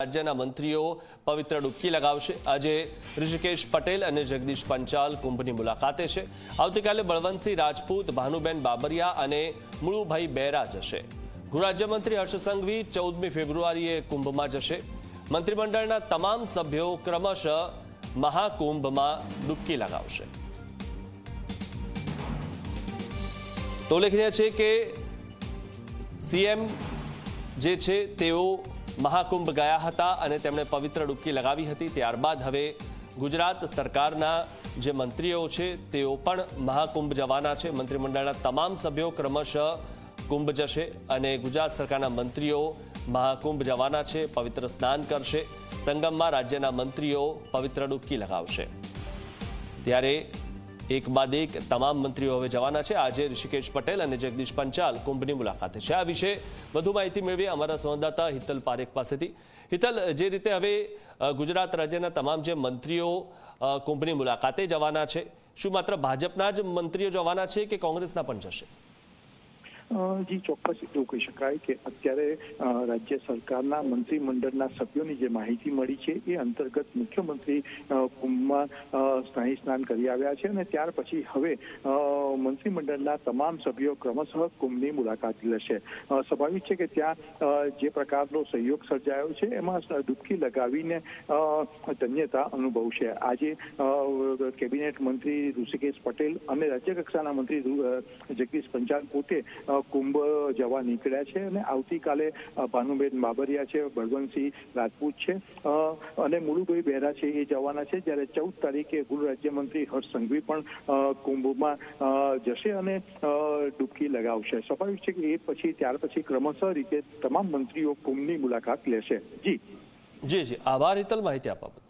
રાજ્યના મંત્રીઓ પવિત્ર ડૂબકી લગાવશે। આજે ઋષિકેશ પટેલ અને જગદીશ પંચાલ કુંભની મુલાકાતે છે। આવતીકાલે બળવંતસિંહ રાજપૂત, ભાનુબેન બાબરિયા અને મુળુભાઈ બેરા જશે। ગૃહ રાજ્યમંત્રી હર્ષ સંઘવી 14મી ફેબ્રુઆરીએ કુંભમાં જશે। મંત્રીમંડળના તમામ સભ્યો ક્રમશઃ મહાકુંભમાં ડૂબકી લગાવશે। તો ઉલ્લેખનીય છે કે સીએમ જે છે તેઓ મહાકુંભ ગયા હતા અને તેમણે પવિત્ર ડૂબકી લગાવી હતી। ત્યારબાદ હવે ગુજરાત સરકારના જે મંત્રીઓ છે તેઓ પણ મહાકુંભ જવાના છે। મંત્રીમંડળના તમામ સભ્યો ક્રમશઃ કુંભ જશે અને ગુજરાત સરકારના મંત્રીઓ મહાકુંભ જવાના છે, પવિત્ર સ્નાન કરશે। સંગમમાં રાજ્યના મંત્રીઓ પવિત્ર ડૂબકી લગાવશે। ત્યારે એક બાદ એક તમામ મંત્રીઓ હવે જવાના છે। આજે ઋષિકેશ પટેલ અને જગદીશ પંચાલ કુંભની મુલાકાતે છે। આ વિશે વધુ માહિતી મેળવી અમારા સંવાદદાતા હિતલ પારેખ પાસેથી। હિતલ, જે રીતે હવે ગુજરાત રાજ્યના તમામ જે મંત્રીઓ કુંભની મુલાકાતે જવાના છે, શું માત્ર ભાજપના જ મંત્રીઓ જવાના છે કે કોંગ્રેસના પણ જશે? જી, ચોક્કસ એવું કહી શકાય કે અત્યારે રાજ્ય સરકારના મંત્રીમંડળના સભ્યોની જે માહિતી મળી છે એ અંતર્ગત મુખ્યમંત્રી કુંભમાં સ્થાયી સ્નાન કરી આવ્યા છે અને ત્યાર પછી હવે મંત્રીમંડળના તમામ સભ્યો ક્રમશઃ કુંભની મુલાકાત લેશે। સ્વાભાવિક છે કે ત્યાં જે પ્રકારનો સહયોગ સર્જાયો છે એમાં ડૂબકી લગાવીને ધન્યતા અનુભવશે। આજે કેબિનેટ મંત્રી ઋષિકેશ પટેલ અને રાજ્ય કક્ષાના મંત્રી જગદીશ પંચાલ પોતે કુંભ જવા નીકળ્યા છે અને આવતીકાલે ભાનુબેન બાબરિયા છે, બળવંતસિંહ રાજપૂત છે અને મુળુભાઈ બેરા છે એ જવાના છે। જ્યારે 14 તારીખે ગૃહ રાજ્યમંત્રી હર્ષ સંઘવી પણ કુંભમાં જશે અને ડૂબકી લગાવશે। સ્વાભાવિક છે કે ત્યાર પછી ક્રમશઃ રીતે તમામ મંત્રીઓ કુંભની મુલાકાત લેશે। જી, આભાર હિતલ, માહિતી આપવા બદલ।